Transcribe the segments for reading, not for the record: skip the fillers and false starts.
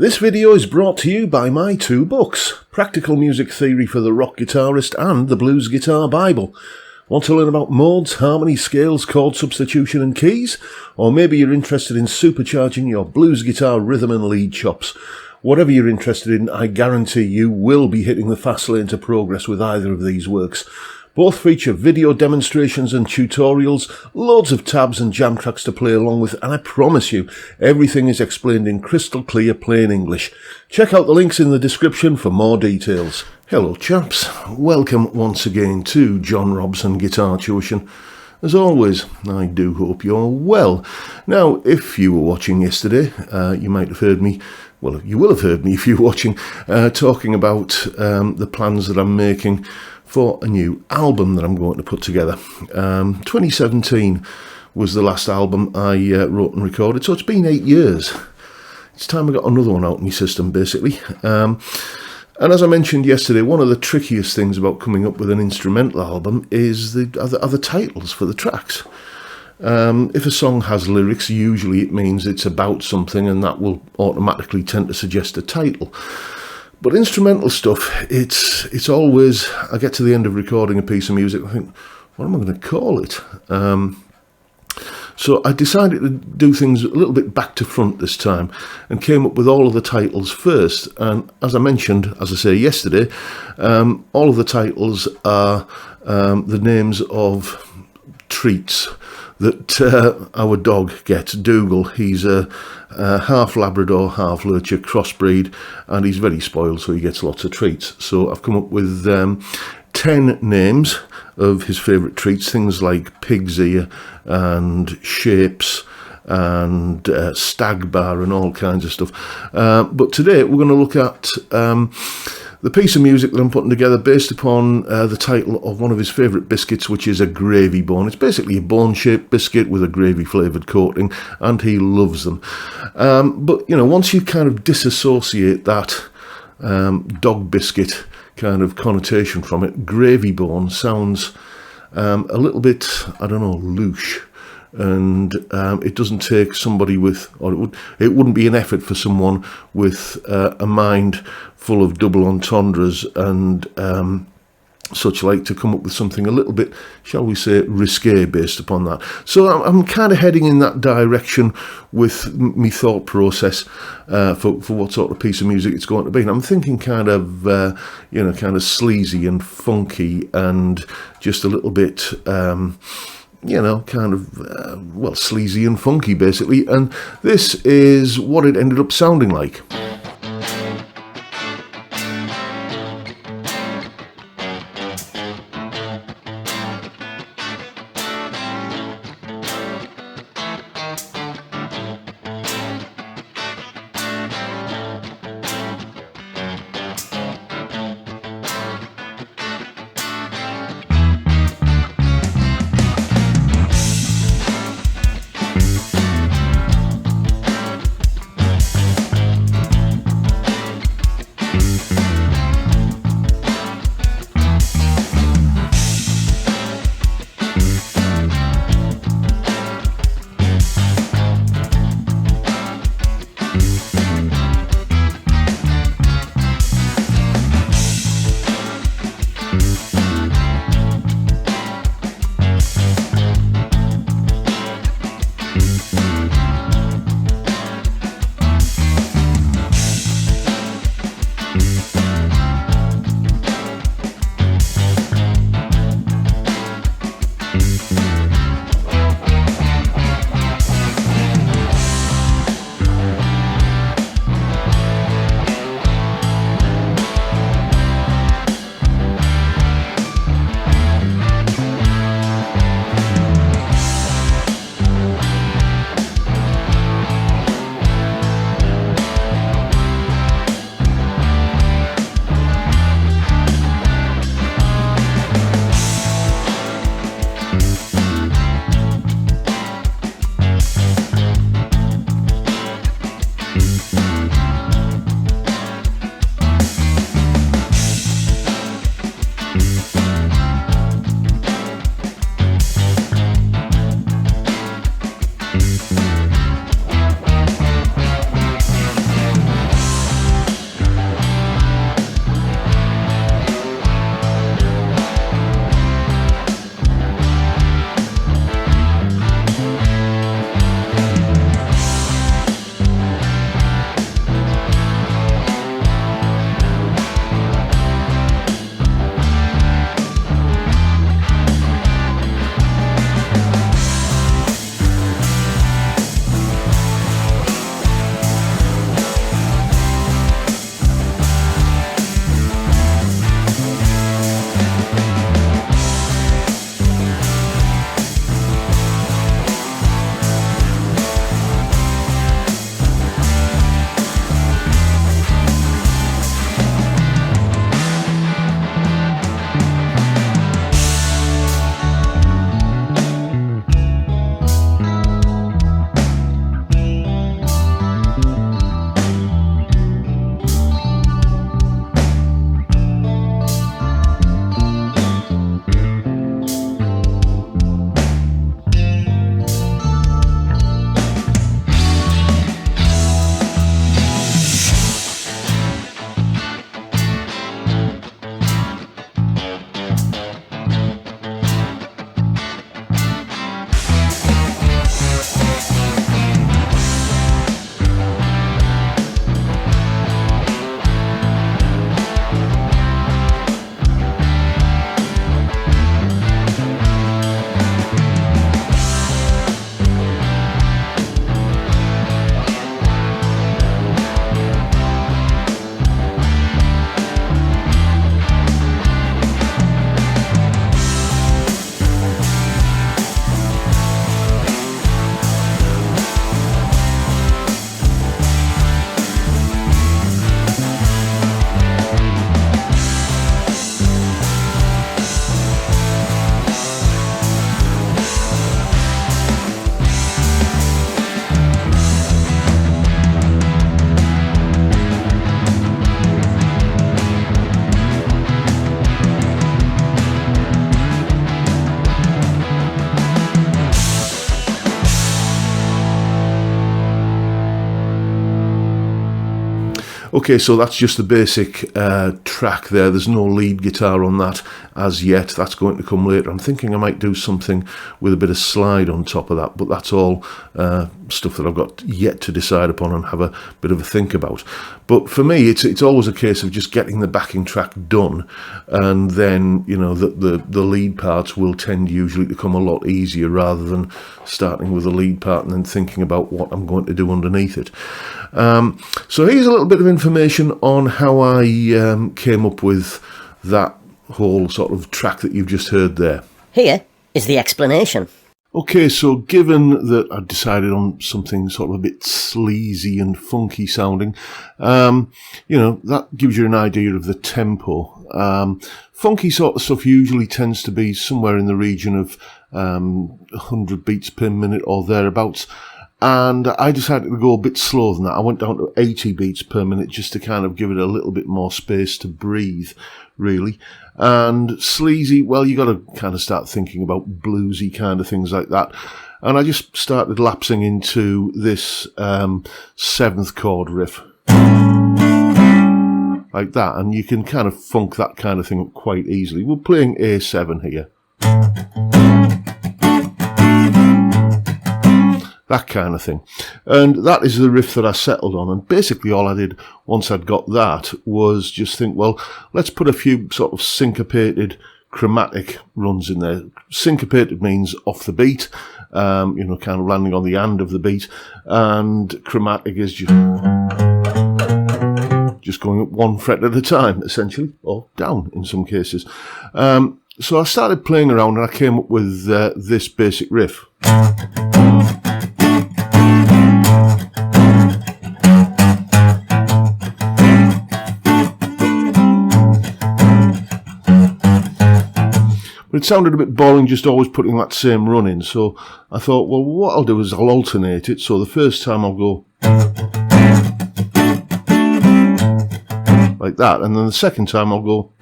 This video is brought to you by my two books, Practical Music Theory for the Rock Guitarist and The Blues Guitar Bible. Want to learn about modes, harmony, scales, chord substitution and keys? Or maybe you're interested in supercharging your blues guitar rhythm and lead chops. Whatever you're interested in, I guarantee you will be hitting the fast lane to progress with either of these works. Both feature video demonstrations and tutorials, loads of tabs and jam tracks to play along with, and I promise you, everything is explained in crystal clear plain English. Check out the links in the description for more details. Hello chaps, welcome once again to John Robson Guitar Tuition. As always, I do hope you're well. Now, if you were watching yesterday, you might have heard me, well, you will have heard me if you're watching, talking about the plans that I'm making for a new album that I'm going to put together. 2017 was the last album I wrote and recorded, so it's been 8 years. It's time I got another one out in my system, basically. And as I mentioned yesterday, one of the trickiest things about coming up with an instrumental album is the other titles for the tracks. If a song has lyrics, usually it means it's about something, and that will automatically tend to suggest a title. But instrumental stuff, it's always, I get to the end of recording a piece of music, I think, what am I going to call it? So I decided to do things a little bit back to front this time and came up with all of the titles first. And as I mentioned, as I say yesterday, all of the titles are the names of treats that our dog gets. Dougal, he's a half Labrador, half Lurcher crossbreed, and he's very spoiled, so he gets lots of treats. So I've come up with 10 names of his favourite treats, things like pig's ear and shapes and stag bar and all kinds of stuff. But today we're going to look at the piece of music that I'm putting together based upon the title of one of his favourite biscuits, which is a gravy bone. It's basically a bone-shaped biscuit with a gravy-flavoured coating, and he loves them. But, you know, once you kind of disassociate that dog biscuit kind of connotation from it, gravy bone sounds a little bit, I don't know, louche. And it doesn't take somebody with, or it wouldn't be an effort for someone with a mind full of double entendres and such like to come up with something a little bit, shall we say, risque based upon that. So I'm kind of heading in that direction with my thought process for what sort of piece of music it's going to be. And I'm thinking kind of, you know, kind of sleazy and funky and just a little bit you know, kind of, well, sleazy and funky, basically. And this is what it ended up sounding like. Okay, so that's just the basic track there. There's no lead guitar on that as yet. That's going to come later. I'm thinking I might do something with a bit of slide on top of that, but that's all stuff that I've got yet to decide upon and have a bit of a think about. But for me, it's always a case of just getting the backing track done, and then, you know, the lead parts will tend usually to come a lot easier rather than starting with the lead part and then thinking about what I'm going to do underneath it. So here's a little bit of information on how I came up with that whole sort of track that you've just heard there. Here is the explanation. Okay, so given that I decided on something sort of a bit sleazy and funky sounding, you know, that gives you an idea of the tempo. Funky sort of stuff usually tends to be somewhere in the region of 100 beats per minute or thereabouts. And I decided to go a bit slower than that. I went down to 80 beats per minute just to kind of give it a little bit more space to breathe, really. And sleazy, well, you got to kind of start thinking about bluesy kind of things like that. And I just started lapsing into this 7th chord riff, like that. And you can kind of funk that kind of thing up quite easily. We're playing A7 here. That kind of thing. And that is the riff that I settled on. And basically all I did once I'd got that was just think, well, let's put a few sort of syncopated chromatic runs in there. Syncopated means off the beat, you know, kind of landing on the end of the beat. And chromatic is just going up one fret at a time, essentially, or down in some cases. So I started playing around and I came up with this basic riff. But it sounded a bit boring just always putting that same run in, so I thought, well, what I'll do is I'll alternate it. So the first time I'll go like that, and then the second time I'll go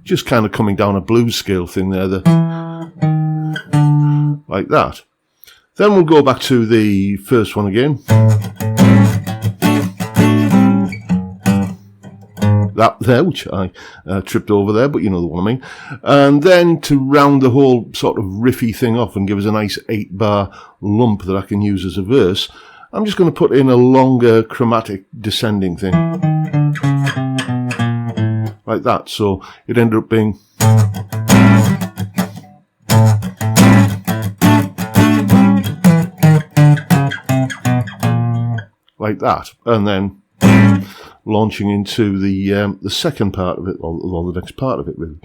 just kind of coming down a blues scale thing there, like that. Then we'll go back to the first one again. That there, which I tripped over there, but you know the one I mean. And then to round the whole sort of riffy thing off and give us a nice 8-bar lump that I can use as a verse, I'm just going to put in a longer chromatic descending thing, like that. So it ended up being like that, and then launching into the second part of it, or the next part of it, really.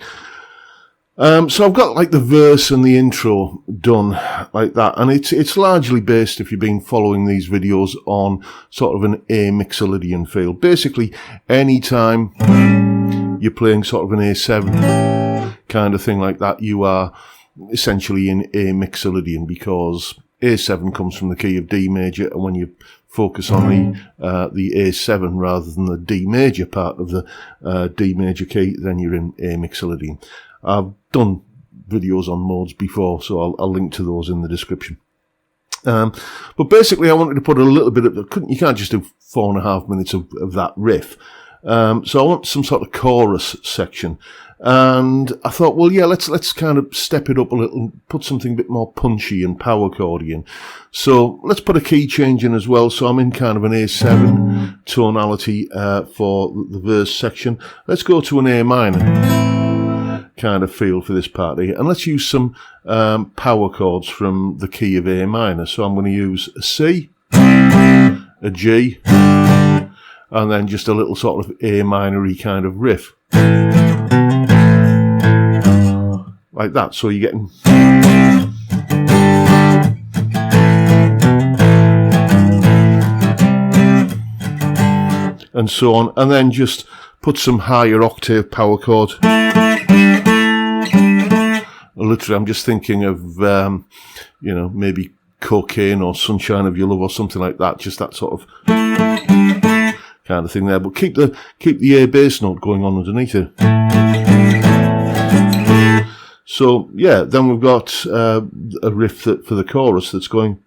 So I've got like the verse and the intro done like that, and it's largely based, if you've been following these videos, on sort of an A mixolydian feel. Basically, anytime you're playing sort of an A7 kind of thing like that, you are essentially in A mixolydian, because A7 comes from the key of D major, and when you focus on the A7 rather than the D major part of the D major key, then you're in A mixolydian. I've done videos on modes before, so I'll link to those in the description. But basically I wanted to put a little bit of, you can't just do 4.5 minutes of that riff. So I want some sort of chorus section. And I thought, well, yeah, let's kind of step it up a little and put something a bit more punchy and power chordy in. So let's put a key change in as well. So I'm in kind of an A7 tonality for the verse section. Let's go to an A minor kind of feel for this part here. And let's use some power chords from the key of A minor. So I'm going to use a C, a G, and then just a little sort of A minor-y kind of riff. Like that, so you're getting and so on, and then just put some higher octave power chords. Literally, I'm just thinking of you know, maybe Cocaine or Sunshine of Your Love or something like that, just that sort of kind of thing there, but keep the A bass note going on underneath it. So yeah, then we've got a riff for the chorus that's going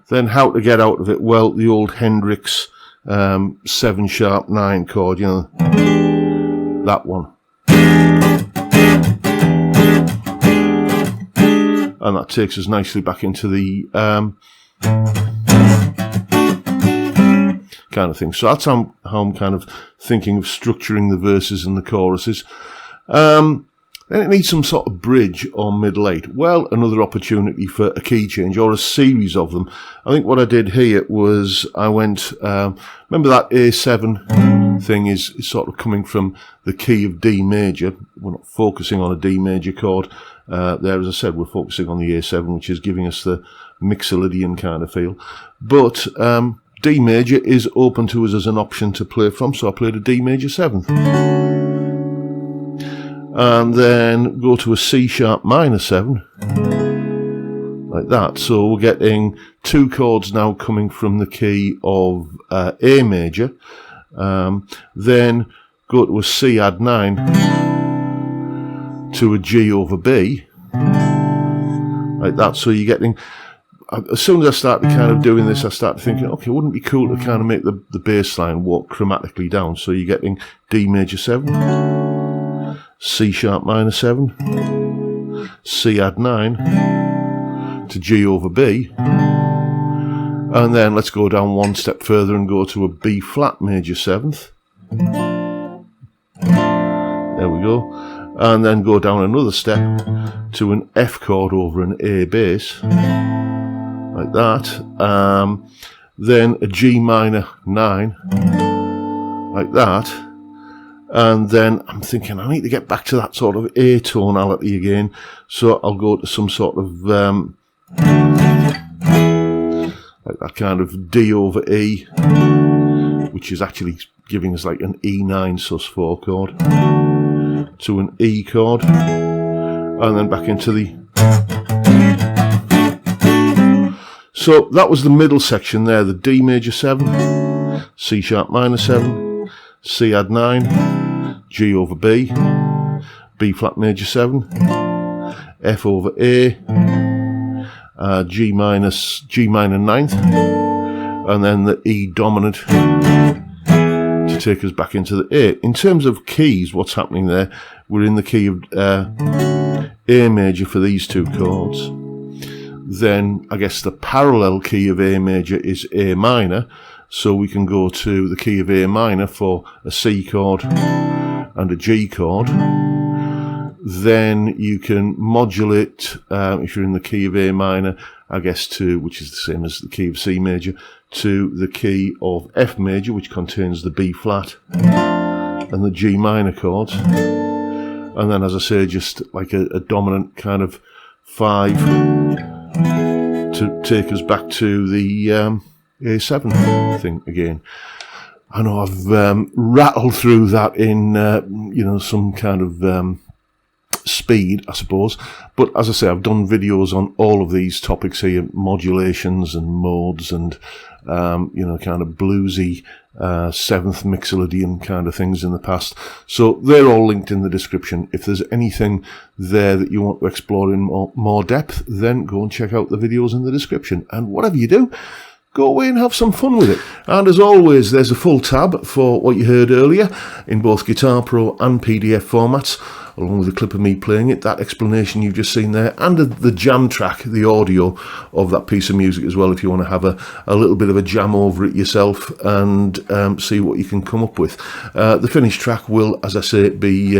Then how to get out of it? Well, the old Hendrix 7 sharp 9 chord, you know, that one. And that takes us nicely back into the kind of thing. So that's how I'm kind of thinking of structuring the verses and the choruses. Then it needs some sort of bridge or middle 8. Well, another opportunity for a key change or a series of them. I think what I did here was I went, remember that A7 thing is sort of coming from the key of D major. We're not focusing on a D major chord there. As I said, we're focusing on the A7, which is giving us the Mixolydian kind of feel. But D major is open to us as an option to play from, so I played a D major 7th. And then go to a C sharp minor 7, like that. So we're getting 2 chords now coming from the key of A major. Then go to a C add 9 to a G over B, like that. So you're getting, as soon as I started kind of doing this, I started thinking, okay, wouldn't it be cool to kind of make the bass line walk chromatically down? So you're getting D major 7, C sharp minor 7, C add 9 to G over B, and then let's go down one step further and go to a B flat major 7th. There we go. And then go down another step to an F chord over an A bass, like that. Then a G minor 9, like that. And then I'm thinking I need to get back to that sort of A tonality again. So I'll go to some sort of, like that kind of D over E, which is actually giving us like an E9 sus4 chord, to an E chord, and then back into the... So that was the middle section there, the D major 7, C sharp minor 7, C add 9, G over B, B flat major 7, F over A, G minor 9th, and then the E dominant to take us back into the A. In terms of keys, what's happening there, we're in the key of A major for these 2 chords. Then I guess the parallel key of A major is A minor, so we can go to the key of A minor for a C chord and a G chord. Then you can modulate, if you're in the key of A minor, I guess to, which is the same as the key of C major, to the key of F major, which contains the B flat and the G minor chords. And then, as I say, just like a dominant kind of 5 to take us back to the A7 thing again. I know I've rattled through that in, you know, some kind of speed, I suppose. But as I say, I've done videos on all of these topics here, modulations and modes and, you know, kind of bluesy 7th Mixolydian kind of things in the past. So they're all linked in the description. If there's anything there that you want to explore in more depth, then go and check out the videos in the description. And whatever you do, go away and have some fun with it. And as always, there's a full tab for what you heard earlier in both Guitar Pro and PDF formats, along with a clip of me playing it, that explanation you've just seen there, and the jam track, the audio of that piece of music as well, if you want to have a little bit of a jam over it yourself and see what you can come up with. The finished track will, as I say, be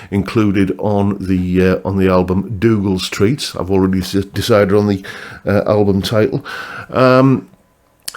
included on the album Dougal's Treats. I've already decided on the album title.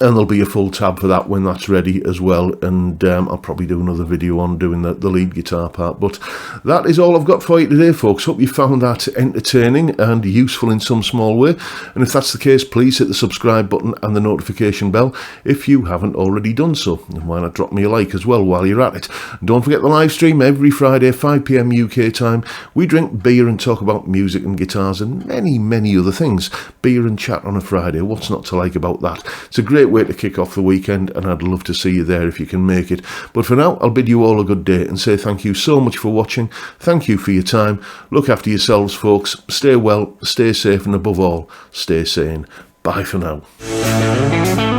And there'll be a full tab for that when that's ready as well. And I'll probably do another video on doing the lead guitar part. But that is all I've got for you today, folks. Hope you found that entertaining and useful in some small way. And if that's the case, please hit the subscribe button and the notification bell if you haven't already done so. And why not drop me a like as well while you're at it. And don't forget the live stream every Friday, 5 PM UK time. We drink beer and talk about music and guitars and many, many other things. Beer and chat on a Friday. What's not to like about that? It's a great way to kick off the weekend, and I'd love to see you there if you can make it. But for now, I'll bid you all a good day and say thank you so much for watching. Thank you for your time. Look after yourselves, folks. Stay well, stay safe, and above all, stay sane. Bye. Bye for now.